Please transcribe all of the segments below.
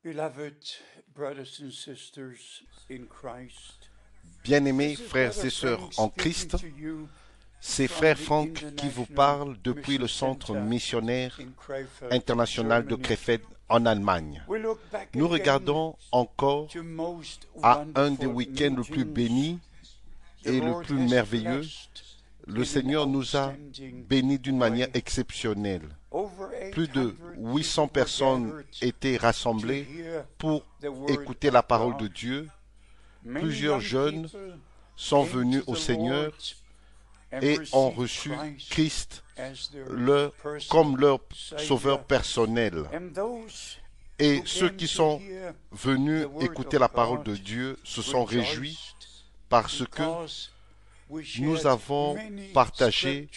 Beloved brothers and sisters in Christ, Bien-aimés frères et sœurs en Christ, c'est frère Franck qui vous parle depuis le centre missionnaire international de Krefeld en Allemagne. Nous regardons encore à un des week-ends le plus bénis et le plus merveilleux. Le Seigneur nous a bénis d'une manière exceptionnelle. Plus de 800 personnes étaient rassemblées pour écouter la parole de Dieu. Plusieurs jeunes sont venus au Seigneur et ont reçu Christ comme leur sauveur personnel. Et ceux qui sont venus écouter la parole de Dieu se sont réjouis parce que nous avons partagé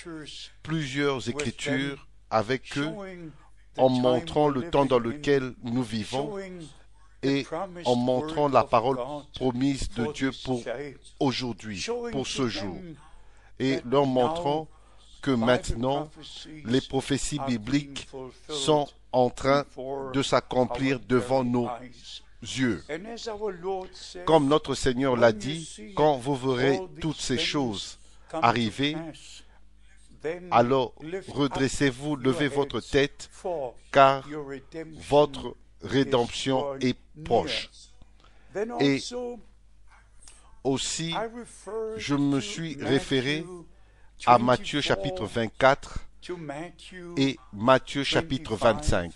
plusieurs écritures avec eux en montrant le temps dans lequel nous vivons et en montrant la parole promise de Dieu pour aujourd'hui, pour ce jour, et leur montrant que maintenant les prophéties bibliques sont en train de s'accomplir devant nos yeux. Comme notre Seigneur l'a dit, quand vous verrez toutes ces choses arriver, alors redressez-vous, levez votre tête, car votre rédemption est proche. Et aussi, je me suis référé à Matthieu chapitre 24 et Matthieu chapitre 25,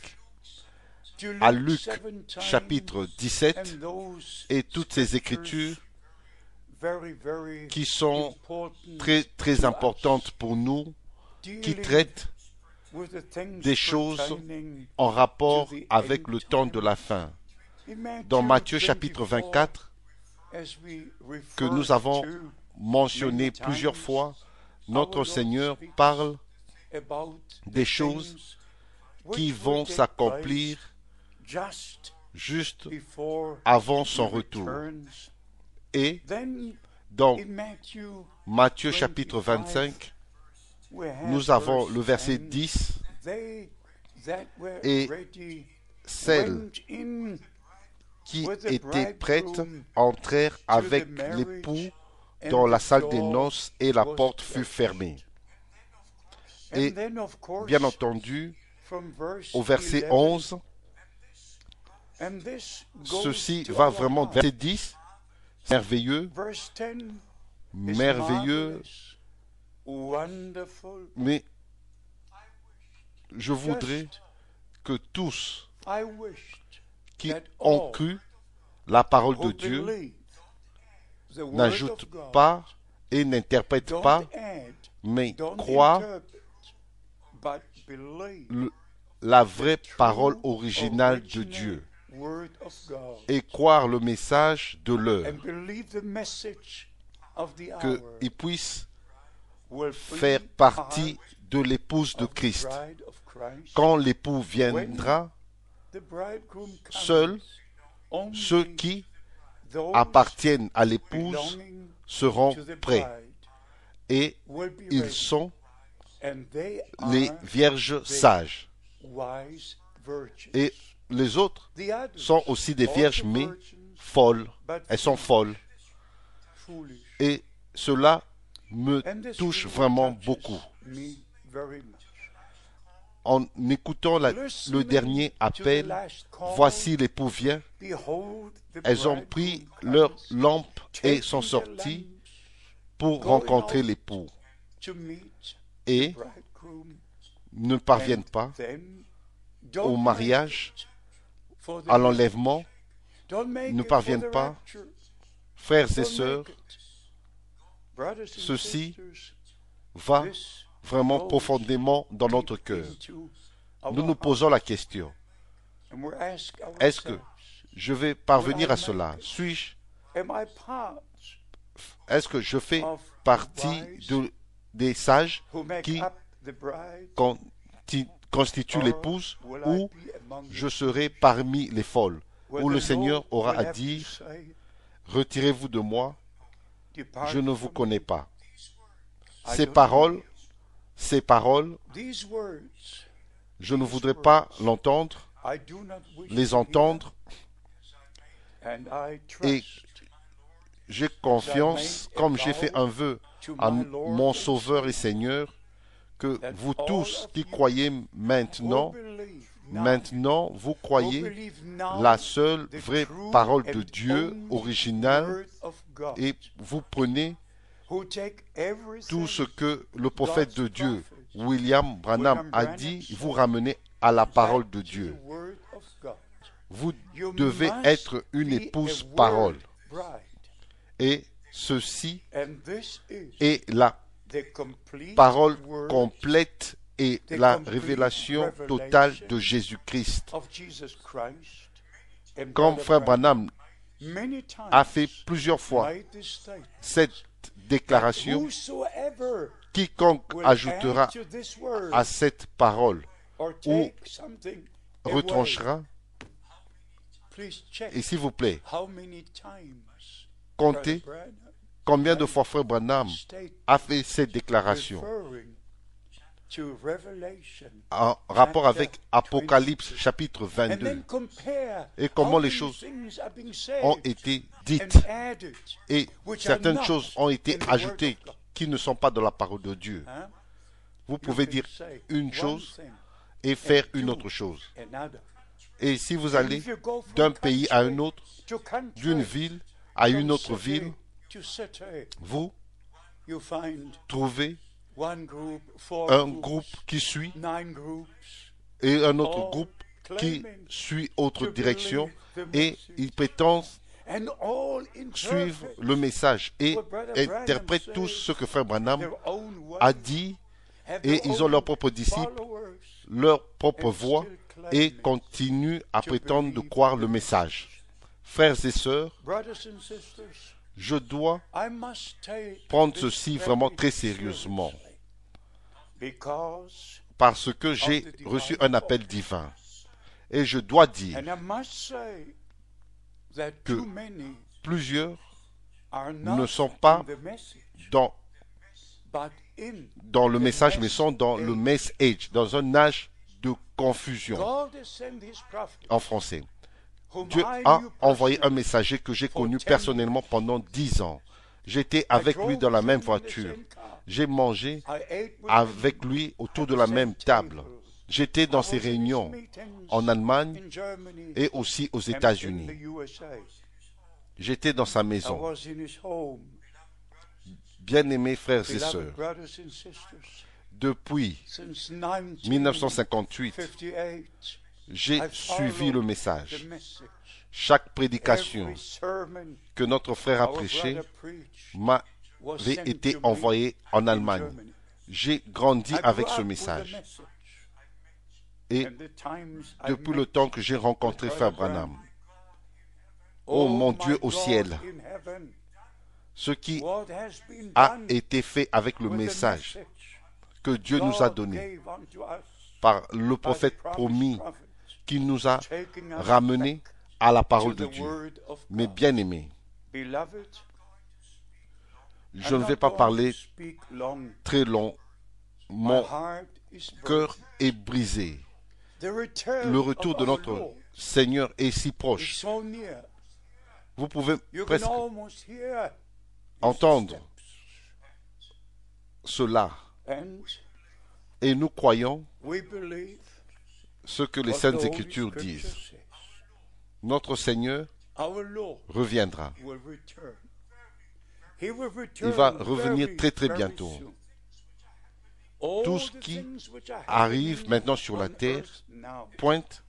à Luc chapitre 17 et toutes ces écritures qui sont très très importantes pour nous, qui traitent des choses en rapport avec le temps de la fin. Dans Matthieu chapitre 24, que nous avons mentionné plusieurs fois, notre Seigneur parle des choses qui vont s'accomplir juste avant son retour. Et dans Matthieu chapitre 25, nous avons le verset 10, et celles qui étaient prêtes entrèrent avec l'époux dans la salle des noces et la porte fut fermée. Et bien entendu, au verset 11, ceci va vraiment, verset 10, merveilleux, merveilleux, mais je voudrais que tous qui ont cru la parole de Dieu n'ajoutent pas et n'interprètent pas, mais croient la vraie parole originale de Dieu et croire le message de l'heure, qu'ils puissent faire partie de l'épouse de Christ. Quand l'époux viendra, seuls ceux qui appartiennent à l'épouse seront prêts. Et ils sont les vierges sages. Et les autres sont aussi des vierges, mais folles. Elles sont folles. Et cela me touche vraiment beaucoup. En écoutant le dernier appel, voici l'époux vient, elles ont pris leur lampe et sont sorties pour rencontrer l'époux. Et ne parviennent pas au mariage, à l'enlèvement, ne parviennent pas. Frères et sœurs, ceci va vraiment profondément dans notre cœur. Nous nous posons la question, est-ce que je vais parvenir à cela? Est-ce que je fais partie des sages qui constituent l'épouse, ou je serai parmi les folles, où le Seigneur aura à dire, retirez-vous de moi, je ne vous connais pas. Ces paroles, je ne voudrais pas les entendre Et j'ai confiance, comme j'ai fait un vœu à mon Sauveur et Seigneur, que vous tous qui croyez maintenant, vous croyez la seule vraie parole de Dieu originale et vous prenez tout ce que le prophète de Dieu, William Branham, a dit, vous ramenez à la parole de Dieu. Vous devez être une épouse parole. Et ceci est la parole complète et la révélation totale de Jésus-Christ. Comme Frère Branham a fait plusieurs fois cette déclaration, quiconque ajoutera à cette parole ou retranchera, et s'il vous plaît, comptez combien de fois Frère Branham a fait cette déclaration en rapport avec Apocalypse chapitre 22 et comment les choses ont été dites et certaines choses ont été ajoutées qui ne sont pas dans la parole de Dieu. Vous pouvez dire une chose et faire une autre chose. Et si vous allez d'un pays à un autre, d'une ville à une autre ville, vous trouvez un groupe qui suit et un autre groupe qui suit autre direction et ils prétendent suivre le message et interprètent tous ce que Frère Branham a dit et ils ont leurs propres disciples, leur propre voix et continuent à prétendre de croire le message. Frères et sœurs, je dois prendre ceci vraiment très sérieusement parce que j'ai reçu un appel divin et je dois dire que plusieurs ne sont pas dans le message mais sont dans le mess age, dans un âge de confusion en français. Dieu a envoyé un messager que j'ai connu personnellement pendant 10 ans. J'étais avec lui dans la même voiture. J'ai mangé avec lui autour de la même table. J'étais dans ses réunions en Allemagne et aussi aux États-Unis. J'étais dans sa maison. Bien-aimés frères et sœurs, depuis 1958, j'ai suivi le message. Chaque prédication que notre frère a prêchée m'avait été envoyée en Allemagne. J'ai grandi avec ce message. Et depuis le temps que j'ai rencontré Frère Branham, oh mon Dieu au ciel, ce qui a été fait avec le message que Dieu nous a donné par le prophète promis qui nous a ramenés à la parole de Dieu. Mes bien-aimés, je ne vais pas parler très long. Mon cœur est brisé. Le retour de notre Seigneur est si proche. Vous pouvez presque entendre cela. Et nous croyons ce que les Saintes Écritures disent. Notre Seigneur reviendra. Il va revenir très très bientôt. Tout ce qui arrive maintenant sur la terre pointe,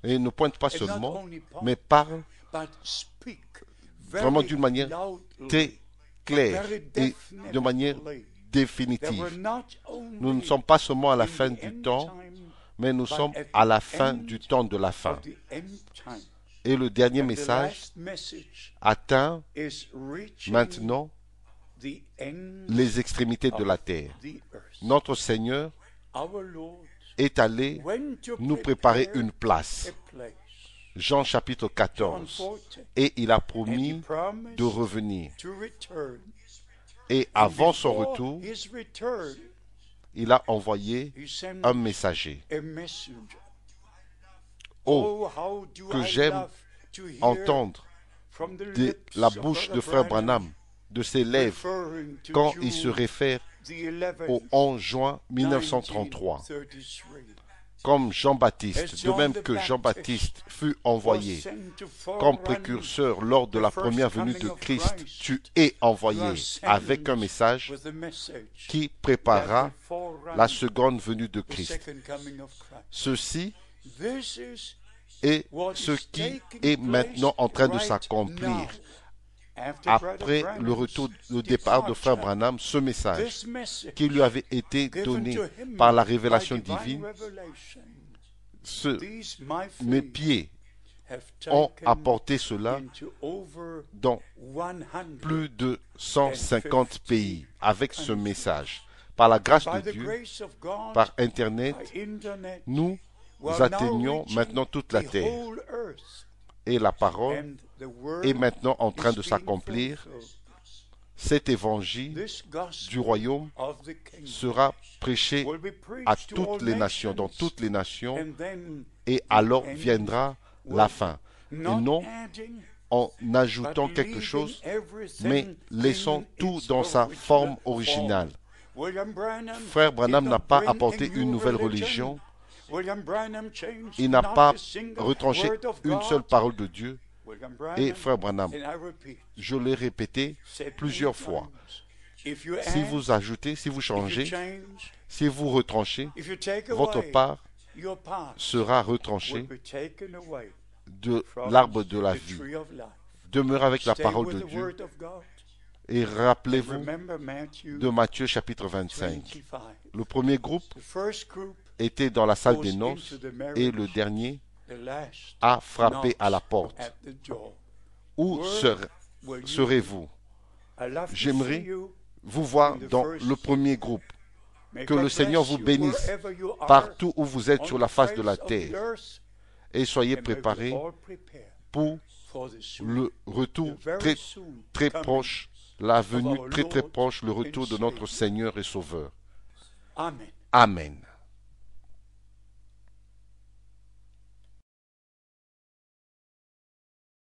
et ne pointe pas seulement, mais parle vraiment d'une manière très claire et de manière définitive. Nous ne sommes pas seulement à la fin du temps, mais nous sommes à la fin du temps de la fin. Et le dernier message atteint maintenant les extrémités de la terre. Notre Seigneur est allé nous préparer une place. Jean chapitre 14. Et il a promis de revenir. Et avant son retour, il a envoyé un messager. Oh, que j'aime entendre de la bouche de frère Branham, de ses lèvres, quand il se réfère au 11 juin 1933, comme Jean-Baptiste, de même que Jean-Baptiste fut envoyé comme précurseur lors de la première venue de Christ, tu es envoyé avec un message qui préparera la seconde venue de Christ. Ceci est ce qui est maintenant en train de s'accomplir. Après le départ de frère Branham, ce message qui lui avait été donné par la révélation divine, mes pieds ont apporté cela dans plus de 150 pays avec ce message. Par la grâce de Dieu, par Internet, nous atteignons maintenant toute la terre. Et la parole est maintenant en train de s'accomplir. Cet évangile du royaume sera prêché à toutes les nations, dans toutes les nations, et alors viendra la fin. Et non en ajoutant quelque chose, mais laissons tout dans sa forme originale. Frère Branham n'a pas apporté une nouvelle religion. Il n'a pas retranché une seule parole de Dieu. Et frère Branham, je l'ai répété plusieurs fois, si vous ajoutez, si vous changez, si vous retranchez, votre part sera retranchée de l'arbre de la vie. Demeurez avec la parole de Dieu et rappelez-vous de Matthieu chapitre 25. Le premier groupe était dans la salle des noces et le dernier a frappé à la porte. Où serez-vous? J'aimerais vous voir dans le premier groupe. Que le Seigneur vous bénisse partout où vous êtes sur la face de la terre. Et soyez préparés pour le retour très, très proche, la venue très, très proche, le retour de notre Seigneur et Sauveur. Amen.